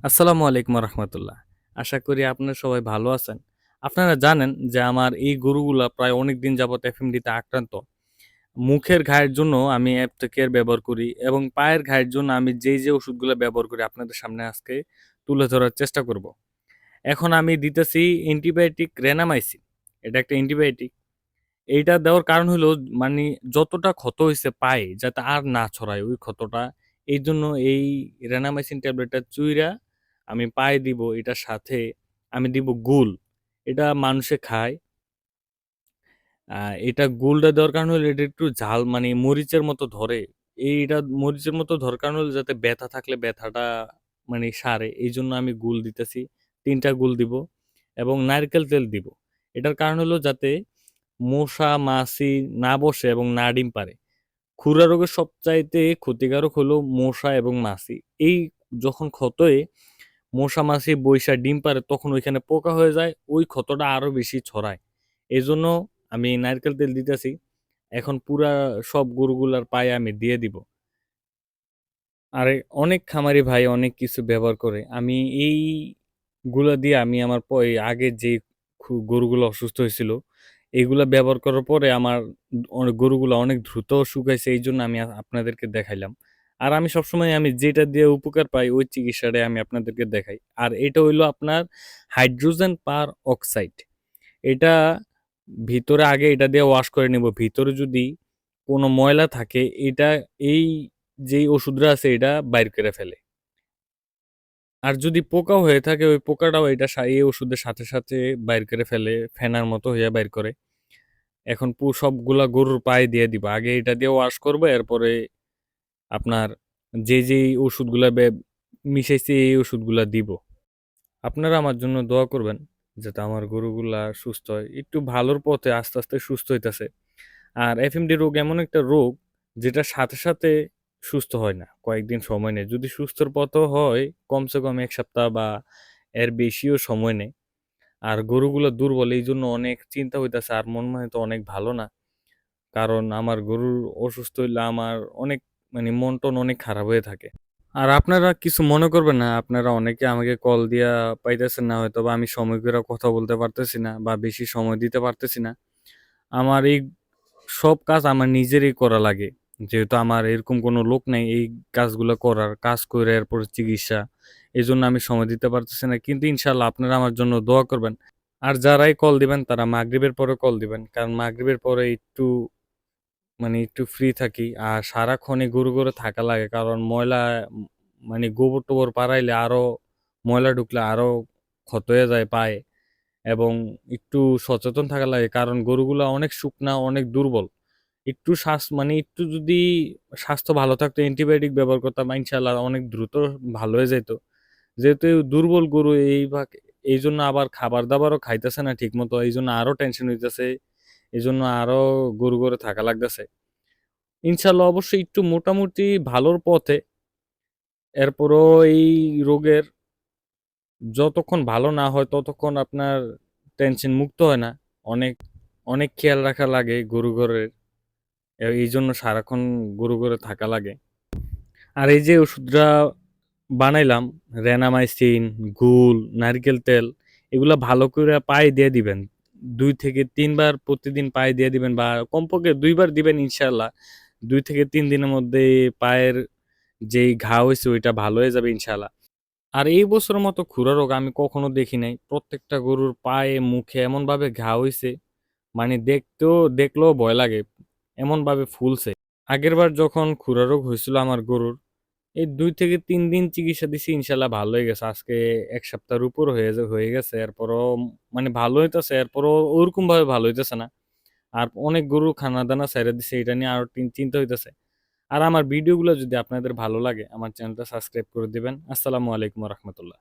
আসসালামু আলাইকুম রহমতুল্লাহ। আশা করি আপনারা সবাই ভালো আছেন। আপনারা জানেন যে আমার এই গরুগুলা প্রায় অনেক দিন যাবত এফএমডিতে আক্রান্ত। মুখের ঘায়ের জন্য আমি অ্যাপটেকের ব্যবহার করি এবং পায়ের ঘায়ের জন্য আমি যে ওষুধগুলো ব্যবহার করি আপনাদের সামনে আজকে তুলে ধরার চেষ্টা করব। এখন আমি দিতেছি অ্যান্টিবায়োটিক রেনামাইসিন। এটা একটা অ্যান্টিবায়োটিক। এইটা দেওয়ার কারণ হলো মানে যতটা ক্ষত হইছে পায়ে যাতে আর না ছড়ায় ওই ক্ষতটা। এইজন্য এই রেনামাইসিন ট্যাবলেটটা চুইরা আমি পায়ে দিব। এটার সাথে আমি দিব গুল। এটা মানুষে খায়। এটা গুলটা দেওয়ার কারণ হলো এটা একটু ঝাল মানে মরিচের মতো ধরে। এইটা মরিচের মতো ধরার কারণ হলো যাতে ব্যথা থাকলে ব্যথাটা মানে সারে। এইজন্য আমি গুল দিতেছি। ৩ টা গুল দিব এবং নারকেল তেল দিব। এটার কারণ হলো যাতে মশা, মাছি না বসে এবং না ডিম পাড়ে। খুরা রোগের সবচাইতে ক্ষতিকারক হলো মশা এবং মাছি। এই যখন ক্ষতয়ে মশা, মাছি বইসা ডিম পাড়ে তখন ওইখানে পোকা হয়ে যায়, ওই ক্ষতটা আরো বেশি ছড়ায়। এজন্য আমি নারকেল তেল দিতেছি। এখন পুরা সব গরুগুলার পায়ে আমি দিয়ে দিব। আর অনেক খামারি ভাই অনেক কিছু ব্যবহার করে। আমি এইগুলা দিয়ে আমি আমার এই আগের যে গরুগুলো অসুস্থ হয়েছিল এইগুলা ব্যবহার করার পরে আমার গরুগুলা অনেক দ্রুত শুকাইছে, এই জন্য আমি আপনাদেরকে দেখাইলাম। আর আমি সবসময় আমি যেটা দিয়ে উপকার পাই ওই চিকিৎসাটাই আমি আপনাদেরকে দেখাই। আর এটা হইলো আপনার হাইড্রোজেন পার অক্সাইড। এটা ভিতরে আগে এটা দিয়ে ওয়াশ করে নিব। ভিতরে যদি কোনো ময়লা থাকে এটা এই যেই ওষুধটা আছে এটা বাইর করে ফেলে। আর যদি পোকাও হয়ে থাকে ওই পোকাটাও এটা এই ওষুধের সাথে সাথে বাইর করে ফেলে, ফেনার মতো হইয়া বাইর করে। এখন সবগুলা গরুর পায়ে দিয়ে দিব। আগে এটা দিয়ে ওয়াশ করব, এরপরে আপনার যেই ওষুধগুলা মিশাইছি এই ওষুধগুলা দিব। আপনারা আমার জন্য দোয়া করবেন যাতে আমার গরুগুলা সুস্থ হয়, একটু ভালোর পথে আস্তে আস্তে সুস্থ হইতাছে। আর এফএমডি রোগ এমন একটা রোগ যেটা সাথে সাথে সুস্থ হয় না, কয়েকদিন সময় নেয়। যদি সুস্থর পথও হয় কমসে কম ১ সপ্তাহ বা এর বেশিও সময় নেয়। আর গরুগুলো দুর্বল, এই জন্য অনেক চিন্তা হইতাছে আর মন মানে তো অনেক ভালো না। কারণ আমার গরুর অসুস্থ হইলে আমার অনেক মানে মন টন অনেক খারাপ হয়ে থাকে। আর আপনারা কিছু মনে করবেন না, আপনারা অনেকে আমাকে কল দিয়া পাইতেছেন না, হয়তো বা আমি সময় করে কথা বলতে পারতেছি না বা বেশি সময় দিতে পারতেছি না। আমার এই সব কাজ আমার নিজেরই করা লাগে, যেহেতু আমার এরকম কোনো লোক নেই এই কাজগুলো করার, কাজ করে এরপর চিকিৎসা। এই জন্য আমি সময় দিতে পারতেছি না, কিন্তু ইনশাল্লাহ আপনারা আমার জন্য দোয়া করবেন। আর যারাই কল দিবেন তারা মাগরিবের পরে কল দিবেন, কারণ মাগরিবের পরে একটু মানে একটু ফ্রি থাকি। আর সারাক্ষণই গরু থাকা লাগে, কারণ ময়লা মানে গোবর টোবর পাড়াইলে আরো ময়লা ঢুকলে আরো ক্ষত হয়ে যায় পায়ে। এবং একটু সচেতন থাকা লাগে, কারণ গরুগুলা অনেক শুকনা, অনেক দুর্বল। একটু মানে একটু যদি স্বাস্থ্য ভালো থাকতো, অ্যান্টিবায়োটিক ব্যবহার করতাম, ইনশাল্লাহ অনেক দ্রুত ভালো হয়ে যেত। যেহেতু দুর্বল গরু এই জন্য আবার খাবার দাবারও খাইতেছে না ঠিক মতো, এই জন্য আরো টেনশন হইতেছে। এই জন্য আরো গরু থাকা লাগতেছে। ইনশাল্লাহ অবশ্যই একটু মোটামুটি ভালোর পথে। এরপরও এই রোগের যতক্ষণ ভালো না হয় ততক্ষণ আপনার টেনশন মুক্ত হয় না। অনেক অনেক খেয়াল রাখা লাগে গরুর। এই জন্য সারাক্ষণ গরু থাকা লাগে। আর এই যে ওষুধটা বানাইলাম, রেনামাইসিন, গুল, নারকেল তেল, এগুলা ভালো করে পায়ে দিয়ে দিবেন। ২ থেকে ৩ বার প্রতিদিন পায়ে দিয়ে দিবেন বা কমপক্ষে ২ বার দিবেন ইনশাআল্লাহ। ২ থেকে ৩ দিনের মধ্যে পায়ের যেই ঘা হইছে ওইটা ভালো হয়ে যাবে ইনশাআল্লাহ। আর এই বছরের মতো খুরা রোগ আমি কখনো দেখি নাই। প্রত্যেকটা গরুর পায়ে, মুখে এমনভাবে ঘা হইছে, মানে দেখলেও ভয় লাগে। এমনভাবে ফুলছে। আগেরবার যখন খুরা রোগ হয়েছিল আমার গরুর, এই ২ থেকে ৩ দিন চিকিৎসা দিছি, ইনশাল্লাহ ভালো হয়ে গেছে। আজকে ১ সপ্তাহের উপর হয়ে গেছে। এরপরও মানে ভালো হইতেছে, এরপরও ওরকম ভাবে ভালো হইতেছে না। আর অনেক গরু খানা দানা ছেড়ে দিছে, এটা নিয়ে আরো চিন্তা হইতেছে। আর আমার ভিডিওগুলো যদি আপনাদের ভালো লাগে আমার চ্যানেলটা সাবস্ক্রাইব করে দিবেন। আসসালামু আলাইকুম রহমতুল্লাহ।